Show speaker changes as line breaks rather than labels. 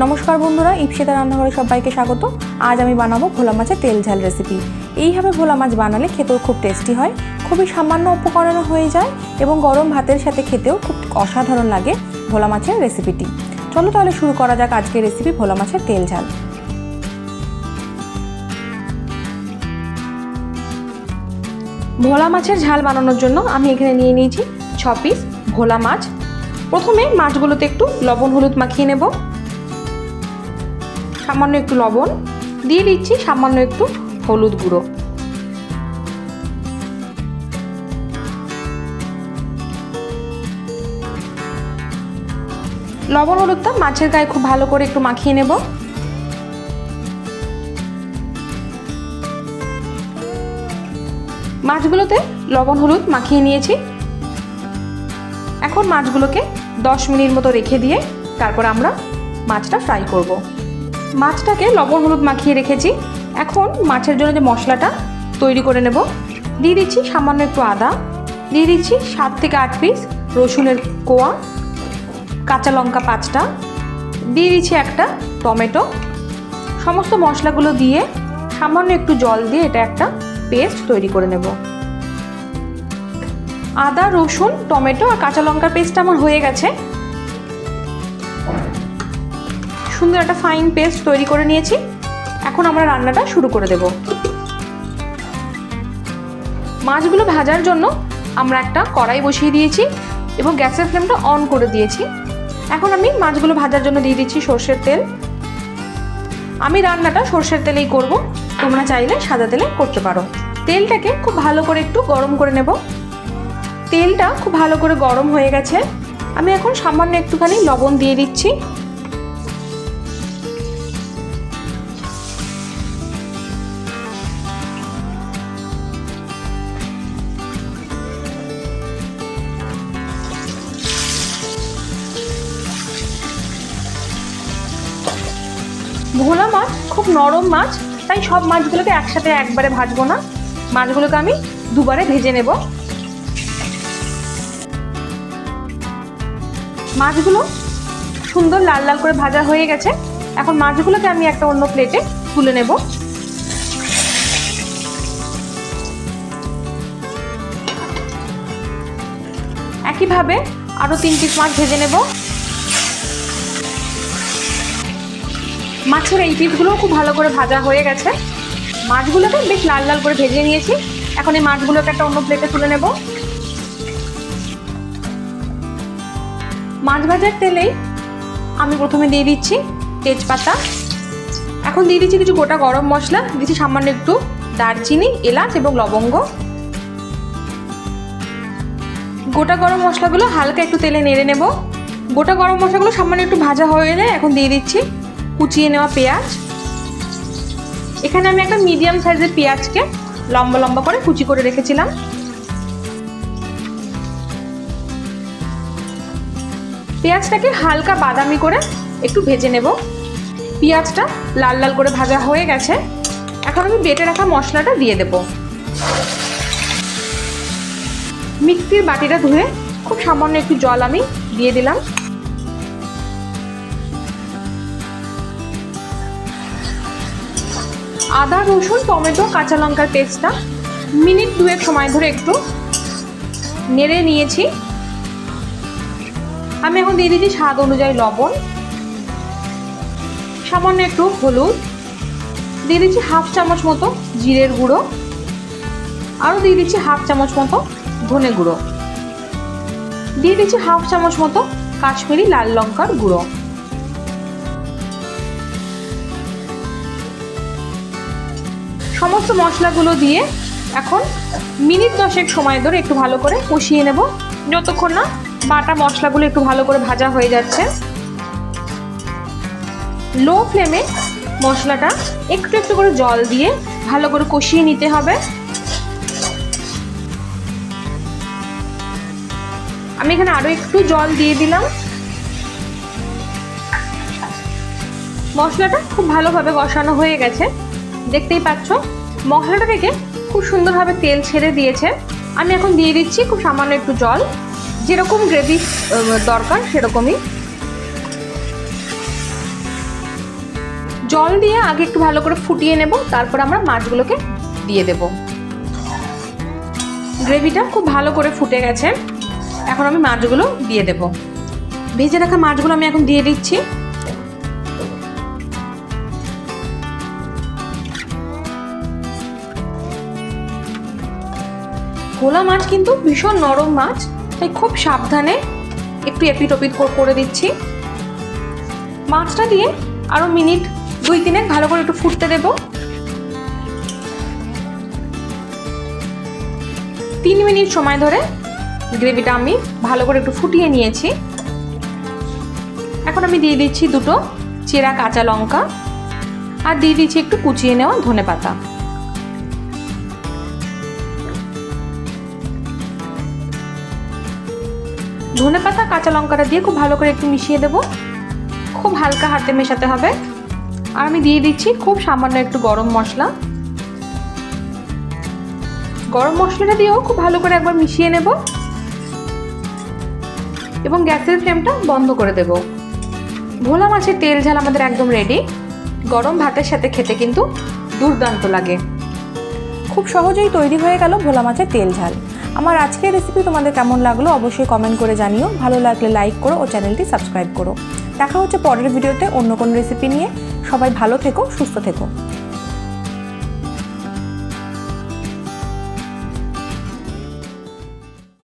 নমস্কার বন্ধুরা, ইপসিতা রান্নাঘরে সবাইকে স্বাগত। আজ আমি বানাবো ভোলা মাছের তেল ঝাল রেসিপি। এইভাবে ভোলা মাছ বানালে খেতেও খুব টেস্টি হয়, খুবই সামান্য উপকরণে হয়ে যায় এবং গরম ভাতের সাথে খেতেও খুব অসাধারণ লাগে ভোলা মাছের রেসিপিটি। চলো তাহলে শুরু করা যাক আজকের রেসিপি ভোলা মাছের তেল ঝাল। ভোলা মাছের ঝাল বানানোর জন্য আমি এখানে নিয়ে নিয়েছি 6 পিস ভোলা মাছ। প্রথমে মাছগুলোতে একটু লবণ হলুদ মাখিয়ে নেব। সামান্য একটু লবণ দিয়ে দিচ্ছি, সামান্য একটু হলুদ গুঁড়ো। লবণ হলুদটা মাছের গায়ে খুব ভালো করে একটু মাখিয়ে নেব। মাছগুলোতে লবণ হলুদ মাখিয়ে নিয়েছি। এখন মাছগুলোকে 10 মিনিট মতো রেখে দিয়ে তারপর আমরা মাছটা ফ্রাই করব। মাছটাকে লবণ হলুদ মাখিয়ে রেখেছি। এখন মাছের জন্য যে মশলাটা তৈরি করে নেব। দিয়ে দিচ্ছি সামান্য একটু আদা, দিয়ে দিচ্ছি 7 থেকে 8 পিস রসুনের কোয়া, কাঁচা লঙ্কা 5টা, দিয়ে দিচ্ছি একটা টমেটো। সমস্ত মশলাগুলো দিয়ে সামান্য একটু জল দিয়ে এটা একটা পেস্ট তৈরি করে নেব। আদা, রসুন, টমেটো আর কাঁচা লঙ্কার পেস্ট আমার হয়ে গেছে। সুন্দর একটা ফাইন পেস্ট তৈরি করে নিয়েছি। এখন আমরা রান্নাটা শুরু করে দেব। মাছগুলো ভাজার জন্য আমরা একটা কড়াই বসিয়ে দিয়েছি এবং গ্যাসের ফ্লেমটা অন করে দিয়েছি। এখন আমি মাছগুলো ভাজার জন্য দিয়ে দিচ্ছি সর্ষের তেল। আমি রান্নাটা সর্ষের তেলেই করব, তোমরা চাইলে সাদা তেলে করতে পারো। তেলটাকে খুব ভালো করে একটু গরম করে নেব। তেলটা খুব ভালো করে গরম হয়ে গেছে। আমি এখন সামান্য একটুখানি লবণ দিয়ে দিচ্ছি। ভোলা মাছ খুব নরম মাছ, তাই সব মাছগুলোকে একসাথে একবারে ভাজবো না। মাছগুলোকে আমি দুবারে ভেজে নেব। মাছগুলো সুন্দর লাল লাল করে ভাজা হয়ে গেছে। এখন মাছগুলোকে আমি একটা অন্য প্লেটে তুলে নেব। একইভাবে আরো 3 পিস মাছ ভেজে নেব। মাছের এই পিসগুলো খুব ভালো করে ভাজা হয়ে গেছে। মাছগুলোকে বেশ লাল লাল করে ভেজে নিয়েছি। এখন এই মাছগুলোকে একটা অন্য প্লেটে তুলে নেব। মাছ ভাজার তেলেই আমি প্রথমে দিয়ে দিচ্ছি তেজপাতা। এখন দিয়ে দিচ্ছি কিছু গোটা গরম মশলা, দিচ্ছি সামান্য একটু দারচিনি, এলাচ এবং লবঙ্গ। গোটা গরম মশলাগুলো হালকা একটু তেলে নেড়ে নেব। গোটা গরম মশলাগুলো সামান্য একটু ভাজা হয়ে এলে এখন দিয়ে দিচ্ছি কুচিয়ে নেওয়া পেঁয়াজ। এখানে আমি একটা মিডিয়াম সাইজের পেঁয়াজকে লম্বা লম্বা করে কুচি করে রেখেছিলাম। পেঁয়াজটাকে হালকা বাদামি করে একটু ভেজে নেব। পেঁয়াজটা লাল লাল করে ভাজা হয়ে গেছে। এখন আমি বেটে রাখা মশলাটা দিয়ে দেব। মিক্সির বাটিটা ধুয়ে খুব সামান্য একটু জল আমি দিয়ে দিলাম। আদা, রসুন, টমেটো, কাঁচা লঙ্কার পেস্টটা মিনিট 2 সময় ধরে একটু নেড়ে নিয়েছি। আমি এখন দিয়ে দিচ্ছি স্বাদ অনুযায়ী লবণ, সামান্য একটু হলুদ, দিয়ে দিচ্ছি 1/2 চামচ মতো জিরের গুঁড়ো, আরও দিয়ে দিচ্ছি 1/2 চামচ মতো ধনে গুঁড়ো, দিয়ে দিচ্ছি 1/2 চামচ মতো কাশ্মীরি লাল লঙ্কার গুঁড়ো। সমস্ত মশলাগুলো দিয়ে এখন মিনিট 10 সময় ধরে একটু ভালো করে কষিয়ে নেব, যতক্ষণ না বাটা মশলাগুলো একটু ভালো করে ভাজা হয়ে যাচ্ছে। লো ফ্লেমে মশলাটা একটু একটু করে জল দিয়ে ভালো করে কষিয়ে নিতে হবে। আমি এখানে আরো একটু জল দিয়ে দিলাম। মশলাটা খুব ভালোভাবে কষানো হয়ে গেছে। দেখতেই পাচ্ছ মশলাটা থেকে খুব সুন্দরভাবে তেল ছেড়ে দিয়েছে। আমি এখন দিয়ে দিচ্ছি খুব সামান্য একটু জল, যেরকম গ্রেভি দরকার সেরকমই। জল দিয়ে আগে একটু ভালো করে ফুটিয়ে নেব, তারপর আমরা মাছগুলোকে দিয়ে দেব। গ্রেভিটা খুব ভালো করে ফুটে গেছে, এখন আমি মাছগুলো দিয়ে দেব। ভেজে রাখা মাছগুলো আমি এখন দিয়ে দিচ্ছি। ভোলা মাছ কিন্তু ভীষণ নরম মাছ, তাই খুব সাবধানে একটু এপিট ওপিট করে দিচ্ছি। মাছটা দিয়ে আরও মিনিট 2-3 ভালো করে একটু ফুটতে দেব। 3 মিনিট সময় ধরে গ্রেভিটা আমি ভালো করে একটু ফুটিয়ে নিয়েছি। এখন আমি দিয়ে দিচ্ছি 2 চেরা কাঁচা লঙ্কা আর দিয়ে দিচ্ছি একটু কুচিয়ে নেওয়া ধনেপাতা। ধনেপাতা কাঁচা লঙ্কাটা দিয়ে খুব ভালো করে একটু মিশিয়ে দেব। খুব হালকা হাতে মেশাতে হবে। আর আমি দিয়ে দিচ্ছি খুব সামান্য একটু গরম মশলা। গরম মশলাটা দিয়েও খুব ভালো করে একবার মিশিয়ে নেব এবং গ্যাসের ফ্লেমটা বন্ধ করে দেব। ভোলা মাছের তেল ঝাল আমাদের একদম রেডি। গরম ভাতের সাথে খেতে কিন্তু দুর্দান্ত লাগে।
খুব সহজেই তৈরি হয়ে গেল ভোলা মাছের তেল ঝাল। আমার আজকের রেসিপি তোমাদের কেমন লাগলো অবশ্যই কমেন্ট করে জানিও। ভালো লাগলে লাইক করো ও চ্যানেলটি সাবস্ক্রাইব করো। দেখা হচ্ছে পরের ভিডিওতে অন্য কোনো রেসিপি নিয়ে। সবাই ভালো থেকো, সুস্থ থেকো।